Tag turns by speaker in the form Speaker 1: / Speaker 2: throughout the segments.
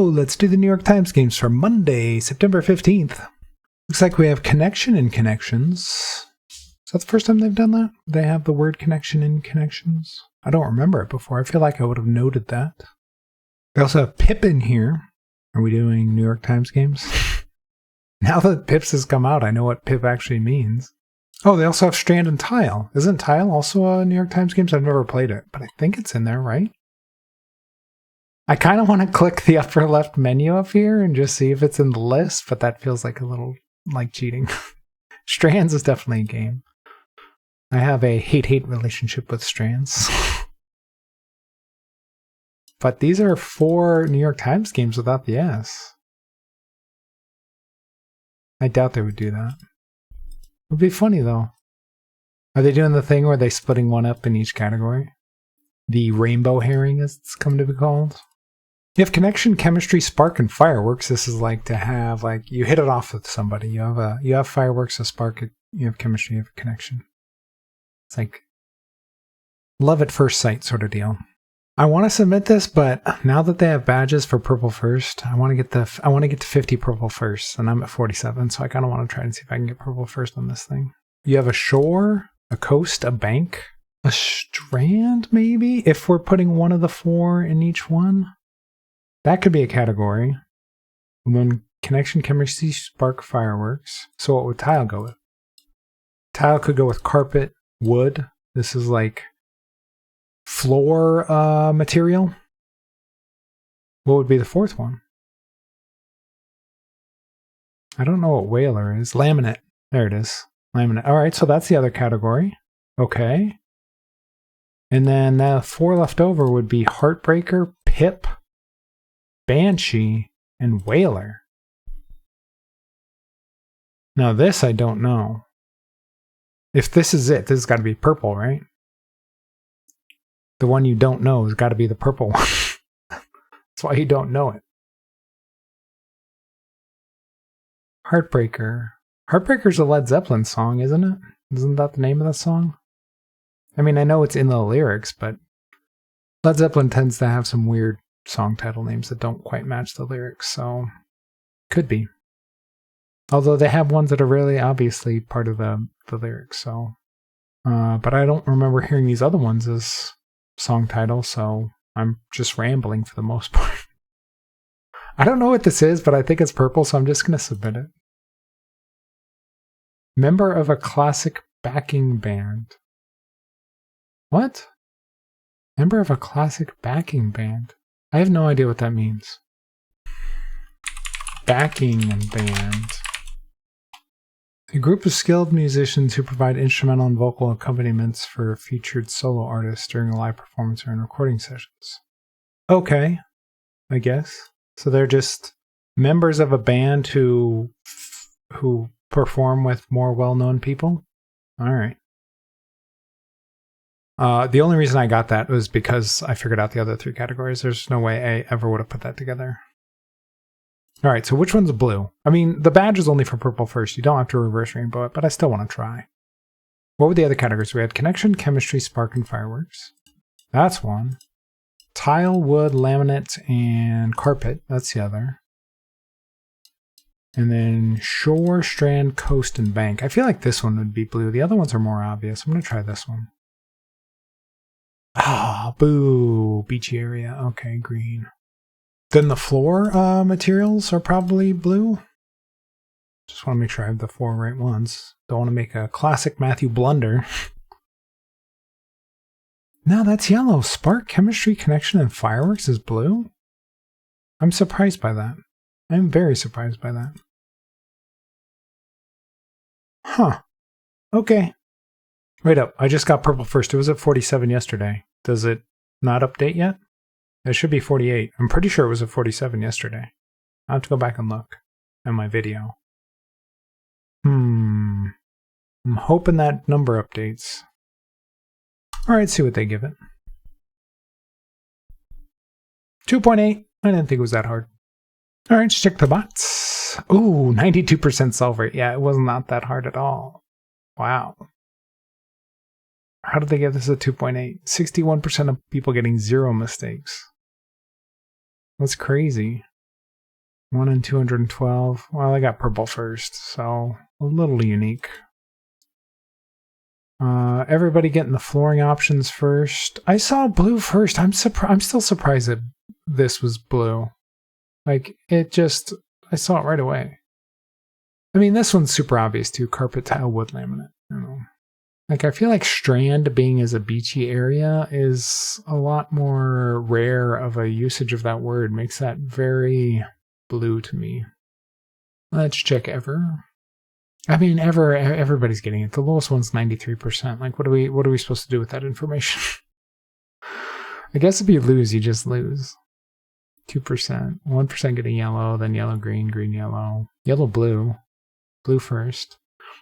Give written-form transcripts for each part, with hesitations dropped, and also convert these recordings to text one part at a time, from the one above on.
Speaker 1: let's do the New York Times games for Monday, September 15th. Looks like we have connection in connections. Is that the first time they've done that? They have the word connection in connections? I don't remember it before. I feel like I would have noted that. They also have Pip in here. Are we doing New York Times games? Now that Pips has come out, I know what Pip actually means. Oh, they also have Strand and Tile. Isn't Tile also a New York Times games? I've never played it, but I think it's in there, right? I kind of want to click the upper left menu up here and just see if it's in the list, but that feels like a little like cheating. Strands is definitely a game. I have a hate-hate relationship with Strands. But these are 4 New York Times games without the S. I doubt they would do that. It would be funny, though. Are they doing the thing where they're splitting one up in each category? The rainbow herring, as it's come to be called. You have connection, chemistry, spark, and fireworks. This is like to have, like, you hit it off with somebody. You have fireworks, a spark, you have chemistry, you have a connection. It's like love at first sight sort of deal. I want to submit this, but now that they have badges for purple first, I want to get to 50 purple first, and I'm at 47, so I kind of want to try and see if I can get purple first on this thing. You have a shore, a coast, a bank, a strand, maybe, if we're putting one of the 4 in each one. That could be a category. And then connection, chemistry, spark, fireworks. So what would Tile go with? Tile could go with carpet, wood. This is like floor material. What would be the 4th one? I don't know what whaler is. Laminate. There it is. Laminate. All right, so that's the other category. Okay. And then the 4 left over would be Heartbreaker, Pip, Banshee, and Whaler. Now this I don't know. If this is it, this has got to be purple, right? The one you don't know has got to be the purple one. That's why you don't know it. Heartbreaker. Heartbreaker's a Led Zeppelin song, isn't it? Isn't that the name of the song? I mean, I know it's in the lyrics, but Led Zeppelin tends to have some weird song title names that don't quite match the lyrics, so could be. Although they have ones that are really obviously part of the lyrics, so. But I don't remember hearing these other ones as song titles, so I'm just rambling for the most part. I don't know what this is, but I think it's purple, so I'm just going to submit it. Member of a classic backing band. What? Member of a classic backing band. I have no idea what that means. Backing band. A group of skilled musicians who provide instrumental and vocal accompaniments for featured solo artists during a live performance or in recording sessions. Okay, I guess. So they're just members of a band who perform with more well-known people? All right. The only reason I got that was because I figured out the other 3 categories. There's no way I ever would have put that together. All right, so which one's blue? I mean, the badge is only for purple first. You don't have to reverse rainbow it, but I still want to try. What were the other categories? We had connection, chemistry, spark, and fireworks. That's one. Tile, wood, laminate, and carpet. That's the other. And then shore, strand, coast, and bank. I feel like this one would be blue. The other ones are more obvious. I'm going to try this one. Ah, boo. Beachy area. Okay, green. Then the floor materials are probably blue. Just want to make sure I have the 4 right ones. Don't want to make a classic Matthew blunder. No, that's yellow. Spark, chemistry, connection, and fireworks is blue? I'm surprised by that. I'm very surprised by that. Huh. Okay. Wait up. I just got purple first. It was at 47 yesterday. Does it not update yet? It should be 48. I'm pretty sure it was at 47 yesterday. I'll have to go back and look at my video. I'm hoping that number updates. Alright, see what they give it. 2.8. I didn't think it was that hard. Alright, let's check the bots. Ooh, 92% solve rate. Yeah, it was not that hard at all. Wow. How did they get this at 2.8? 61% of people getting 0 mistakes. That's crazy. 1 in 212. Well, I got purple first, so a little unique. Everybody getting the flooring options first. I saw blue first. I'm still surprised that this was blue. Like, I saw it right away. I mean, this one's super obvious too. Carpet tile wood laminate. You know. Like, I feel like Strand being as a beachy area is a lot more rare of a usage of that word. Makes that very blue to me. Let's check Ever. I mean, everybody's getting it. The lowest one's 93%. Like, what are we supposed to do with that information? I guess if you lose, you just lose. 2%. 1% getting yellow, then yellow, green, green, yellow. Yellow, blue. Blue first.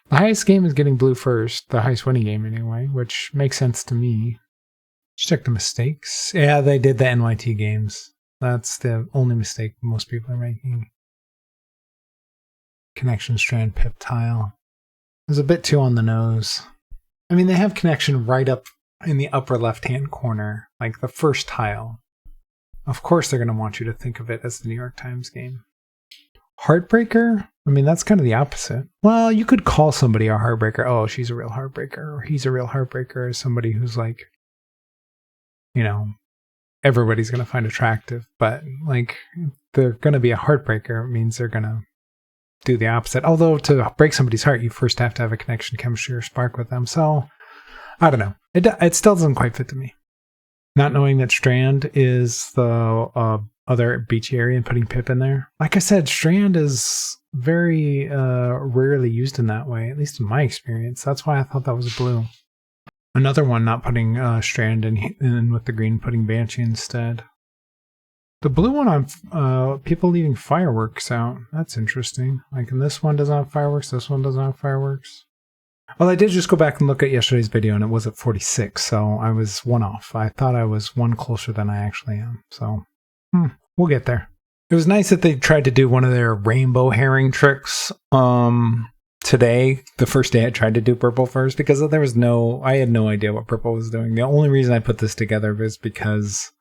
Speaker 1: The highest game is getting blue first. The highest winning game, anyway, which makes sense to me. Let's check the mistakes. Yeah, they did the NYT games. That's the only mistake most people are making. Connection strand pip tile. It was a bit too on the nose. I mean, they have connection right up in the upper left-hand corner, like the first tile. Of course, they're going to want you to think of it as the New York Times game. Heartbreaker? I mean, that's kind of the opposite. Well, you could call somebody a heartbreaker. Oh, she's a real heartbreaker, or he's a real heartbreaker, as somebody who's like, you know, everybody's going to find attractive. But, like, if they're going to be a heartbreaker, it means they're going to do the opposite. Although to break somebody's heart, you first have to have a connection, chemistry, or spark with them. So, I don't know. It still doesn't quite fit to me. Not knowing that Strand is the other beach area and putting pip in there. Like I said, Strand is very rarely used in that way, at least in my experience. That's why I thought that was blue. Another one not putting Strand in with the green, putting Banshee instead. The blue one on people leaving fireworks out. That's interesting. Like, and this one doesn't have fireworks, this one doesn't have fireworks. Well, I did just go back and look at yesterday's video, and it was at 46, so I was one off. I thought I was one closer than I actually am, so we'll get there. It was nice that they tried to do one of their rainbow herring tricks today, the first day I tried to do purple first, because I had no idea what purple was doing. The only reason I put this together was because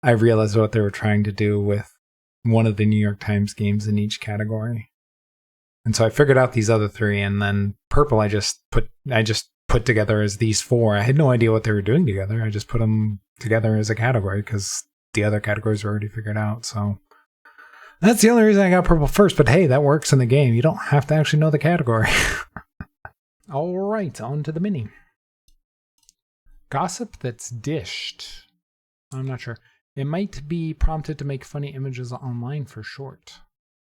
Speaker 1: I realized what they were trying to do with one of the New York Times games in each category. And so I figured out these other three, and then purple I just put together as these four. I had no idea what they were doing together. I just put them together as a category because the other categories were already figured out. So that's the only reason I got purple first. But hey, that works in the game. You don't have to actually know the category. All right, on to the mini. Gossip that's dished. I'm not sure. It might be prompted to make funny images online for short.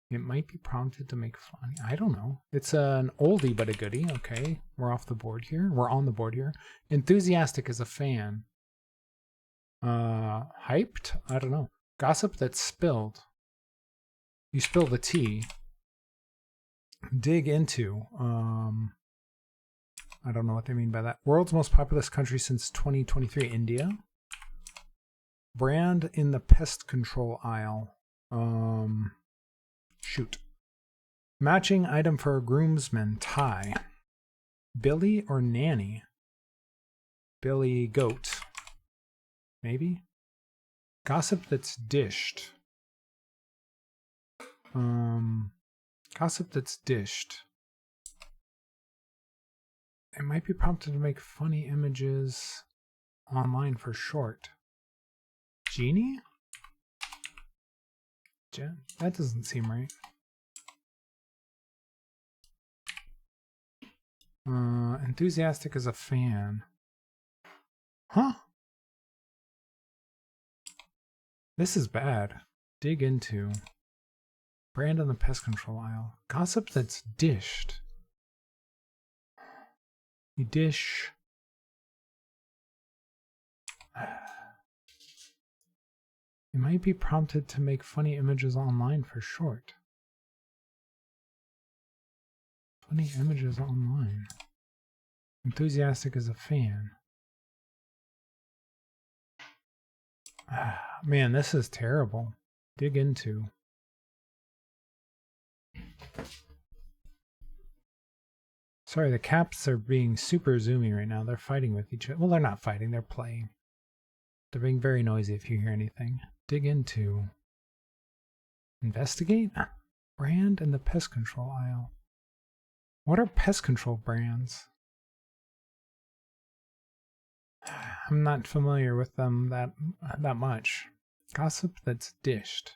Speaker 1: It might be prompted to make funny. I don't know. It's an oldie but a goodie. Okay, we're off the board here. We're on the board here. Enthusiastic as a fan. Hyped? I don't know. Gossip that's spilled. You spill the tea. Dig into. I don't know what they mean by that. World's most populous country since 2023, India. Brand in the pest control aisle. Shoot. Matching item for a groomsman, tie. Billy or nanny? Billy goat. Maybe? Gossip that's dished. Gossip that's dished. It might be prompted to make funny images online for short. Genie? That doesn't seem right. Enthusiastic as a fan. Huh? This is bad. Dig into. Brand on the pest control aisle. Gossip that's dished. You dish. It might be prompted to make funny images online for short. Funny images online. Enthusiastic as a fan. Man, this is terrible. Dig into. Sorry, the caps are being super zoomy right now. They're fighting with each other. Well, they're not fighting. They're playing. They're being very noisy if you hear anything. Dig into. Investigate? Brand in the pest control aisle. What are pest control brands? I'm not familiar with them that much. Gossip that's dished.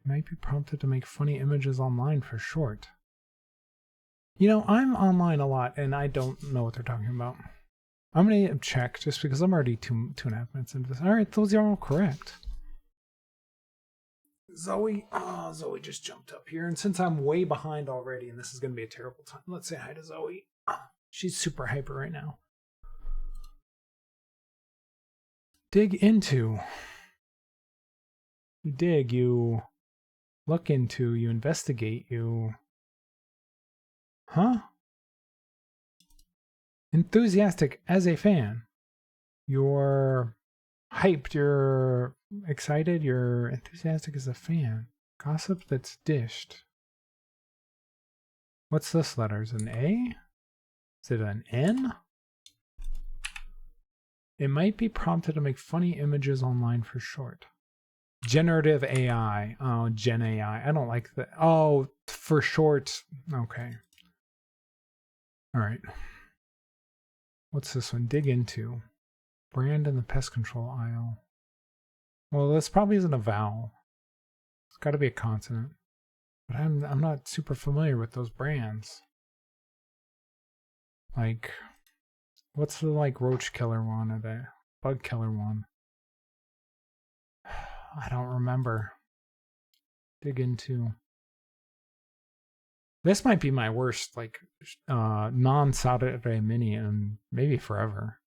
Speaker 1: You might be prompted to make funny images online for short. You know, I'm online a lot and I don't know what they're talking about. I'm going to check just because I'm already two and a half minutes into this. All right, those are all correct. Zoe just jumped up here. And since I'm way behind already and this is going to be a terrible time, let's say hi to Zoe. She's super hyper right now. Dig into. You dig, you look into, you investigate, you... Huh? Enthusiastic as a fan. You're hyped, you're excited, you're enthusiastic as a fan. Gossip that's dished. What's this letter? Is it an A? Is it an N? It might be prompted to make funny images online for short. Generative AI. Oh, Gen AI. I don't like that. Oh, for short. Okay. All right. What's this one? Dig into. Brand in the pest control aisle. Well, this probably isn't a vowel. It's got to be a consonant. But I'm not super familiar with those brands. Like, what's the roach killer one or the bug killer one? I don't remember. Dig into. This might be my worst non-Saturday mini and maybe forever.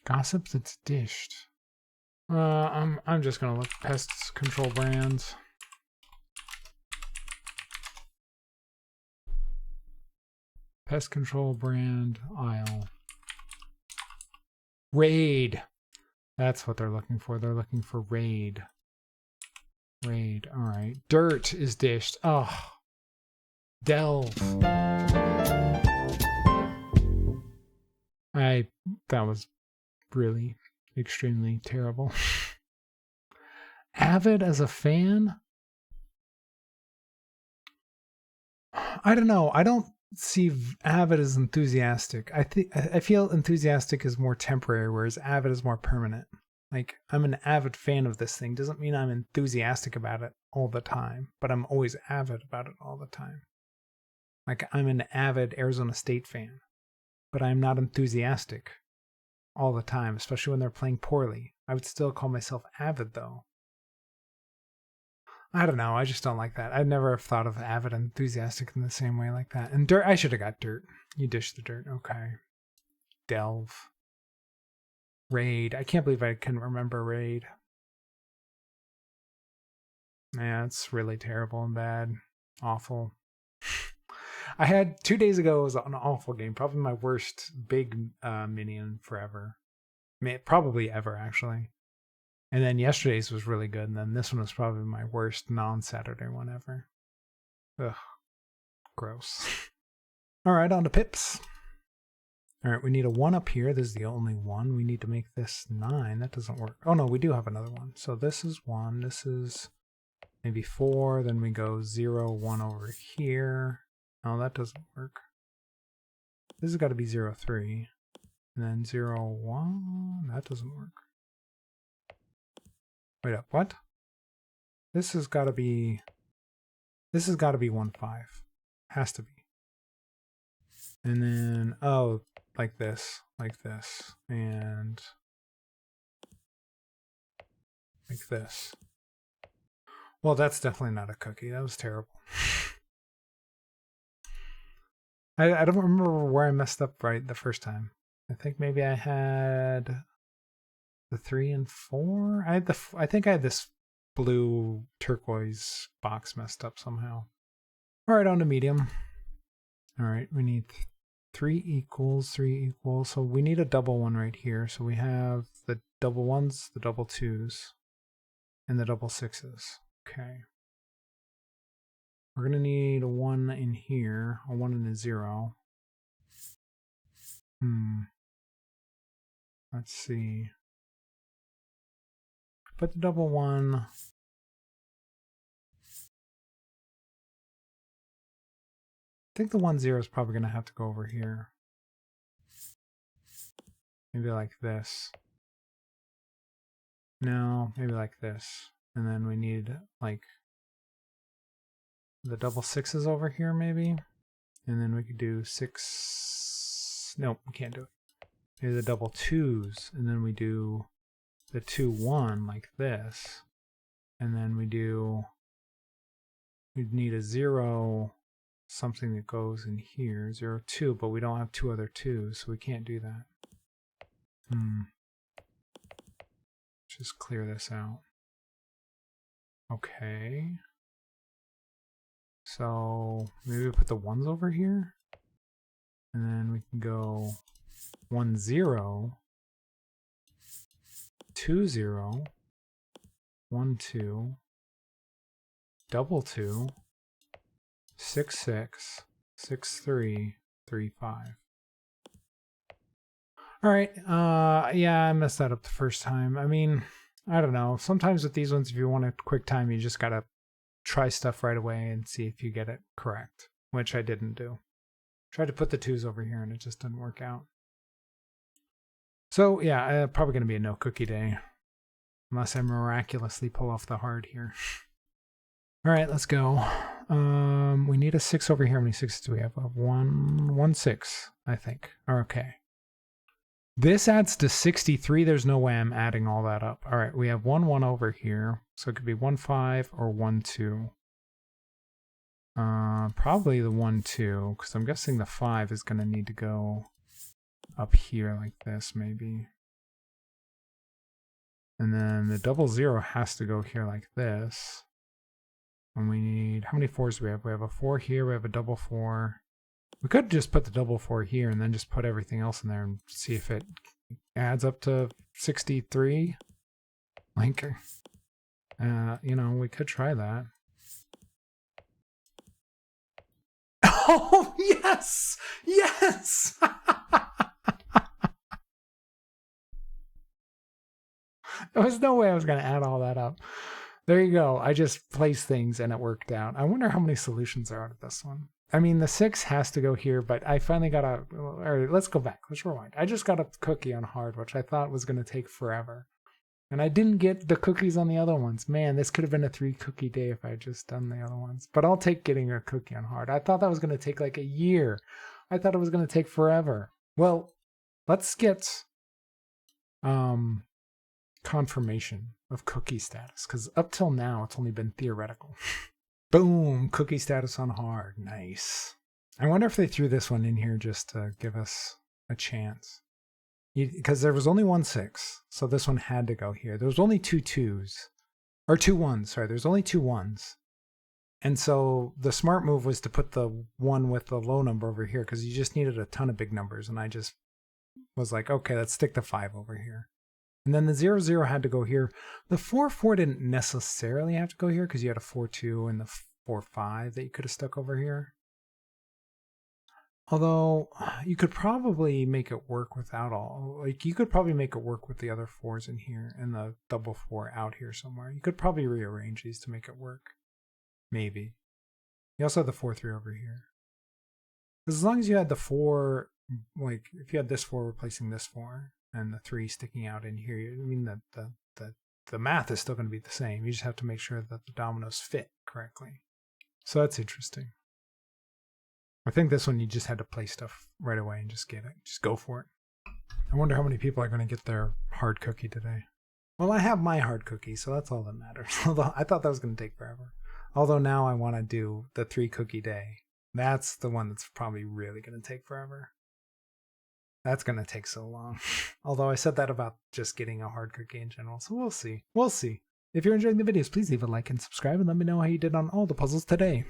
Speaker 1: Gossip that's dished. I'm just gonna look pest control brands. Pest control brand aisle. Raid. That's what they're looking for. They're looking for Raid. Raid. All right. Dirt is dished. Oh. Delve. That was really extremely terrible. Avid as a fan? I don't know. I don't see avid as enthusiastic. I feel enthusiastic is more temporary, whereas avid is more permanent. Like, I'm an avid fan of this thing. Doesn't mean I'm enthusiastic about it all the time, but I'm always avid about it all the time. Like, I'm an avid Arizona State fan, but I'm not enthusiastic all the time, especially when they're playing poorly. I would still call myself avid, though. I don't know. I just don't like that. I'd never have thought of avid and enthusiastic in the same way like that. And dirt, I should have got dirt. You dished the dirt. Okay. Delve. Raid. I can't believe I couldn't remember Raid. Yeah, it's really terrible and bad. Awful. I had 2 days ago, it was an awful game. Probably my worst big minion forever. Probably ever, actually. And then yesterday's was really good. And then this one was probably my worst non-Saturday one ever. Ugh. Gross. All right, on to pips. All right, we need a 1 up here. This is the only one. We need to make this 9. That doesn't work. Oh, no, we do have another one. So this is 1. This is maybe 4. Then we go 0, 1 over here. No, that doesn't work. This has got to be 0, 3. And then 0, 1. That doesn't work. Wait up, what? This has got to be 1, 5. Has to be. And then, oh, like this, and like this. Well, that's definitely not a cookie. That was terrible. I don't remember where I messed up right the first time. I think maybe I had the 3 and 4. I think I had this blue turquoise box messed up somehow. All right, on to medium. All right, we need 3 equals, 3 equals. So we need a double one right here. So we have the double 1s, the double 2s, and the double 6s. Okay. We're going to need a 1 in here, a 1 and a 0. Let's see. Put the double 1 think the 1, 0 is probably going to have to go over here. Maybe like this. No, maybe like this. And then we need like the double 6s over here maybe. And then we could do 6. Nope, we can't do it. Maybe the double 2s. And then we do the 2, 1 like this. And then we need a 0, something that goes in here, 0, 2, but we don't have 2 other 2s, so we can't do that. Just clear this out. Okay. So maybe we put the 1s over here. And then we can go 1, 0, 2, 0, 1, 2, double 2, 6, 6, 6, 3, 3, 5. All right. Yeah, I messed that up the first time. I mean, I don't know. Sometimes with these ones, if you want a quick time, you just gotta try stuff right away and see if you get it correct, which I didn't do. Tried to put the 2s over here and it just didn't work out. So yeah, probably gonna be a no cookie day, unless I miraculously pull off the hard here. All right, let's go. We need a 6 over here. How many 6s do we have? 1, 6, I think. Okay. This adds to 63. There's no way I'm adding all that up. All right, we have 1, 1 over here. So it could be 1, 5 or 1, 2. Probably the 1, 2, because I'm guessing the 5 is going to need to go up here like this, maybe. And then the double 0 has to go here like this. And we need, how many 4s do we have? We have a 4 here, we have a double 4. We could just put the double 4 here and then just put everything else in there and see if it adds up to 63. Like, you know, we could try that. Oh, yes! Yes! There was no way I was going to add all that up. There you go. I just placed things and it worked out. I wonder how many solutions are out of this one. I mean, the 6 has to go here, but I finally got a... All right, let's go back. Let's rewind. I just got a cookie on hard, which I thought was going to take forever. And I didn't get the cookies on the other ones. Man, this could have been a 3 cookie day if I had just done the other ones. But I'll take getting a cookie on hard. I thought that was going to take like a year. I thought it was going to take forever. Well, let's get confirmation of cookie status, because up till now it's only been theoretical. Boom, cookie status on hard. Nice. I wonder if they threw this one in here just to give us a chance. Because there was only 1 6, so this one had to go here. There was only 2 2s. Or 2 1s, sorry. There's only 2 1s. And so the smart move was to put the 1 with the low number over here, because you just needed a ton of big numbers. And I just was like, okay, let's stick the 5 over here. And then the 0 0 had to go here. The 4 4 didn't necessarily have to go here because you had a 4 2 and the 4 5 that you could have stuck over here. Although you could probably make it work without all. Like you could probably make it work with the other 4s in here and the double 4 out here somewhere. You could probably rearrange these to make it work. Maybe. You also have the 4 3 over here. As long as you had the 4, like if you had this 4 replacing this 4. And the 3 sticking out in here. I mean, the math is still going to be the same. You just have to make sure that the dominoes fit correctly. So that's interesting. I think this one you just had to play stuff right away and just get it. Just go for it. I wonder how many people are going to get their hard cookie today. Well, I have my hard cookie, so that's all that matters. Although I thought that was going to take forever. Although now I want to do the 3 cookie day. That's the one that's probably really going to take forever. That's going to take so long. Although I said that about just getting a hard cookie in general. So we'll see. We'll see. If you're enjoying the videos, please leave a like and subscribe and let me know how you did on all the puzzles today.